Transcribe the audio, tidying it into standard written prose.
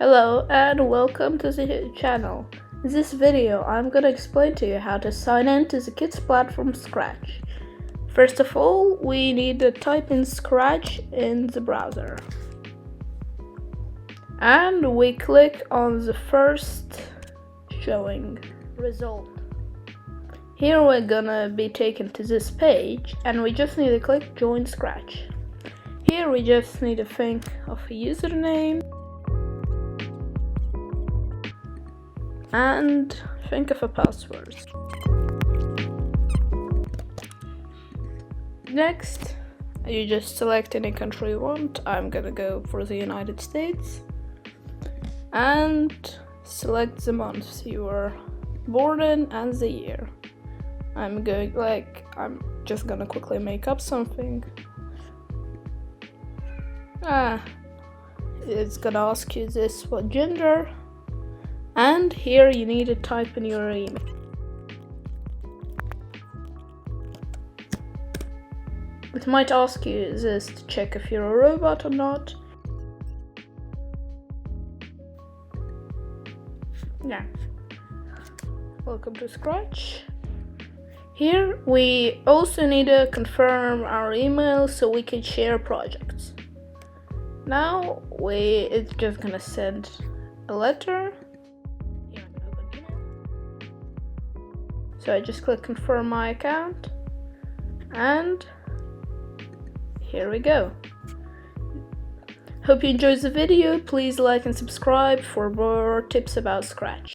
Hello and welcome to the channel. In this video I'm gonna explain to you how to sign in to the Kids platform Scratch. First of all, we need to type in Scratch in the browser. And we click on the first showing result. Here we're gonna be taken to this page and we just need to click Join Scratch. Here we just need to think of a username and think of a password. Next, you just select any country you want. I'm gonna go for the United States and select the month you were born in and the year. I'm just gonna quickly make up something. It's gonna ask you this, what gender, and here you need to type in your email. It might ask you this to check if you're a robot or not. Yeah. Welcome to Scratch. Here we also need to confirm our email so we can share projects. Now it's just gonna send a letter. Here I'm gonna open email. So I just click confirm my account and here we go. Hope you enjoyed the video. Please like and subscribe for more tips about Scratch.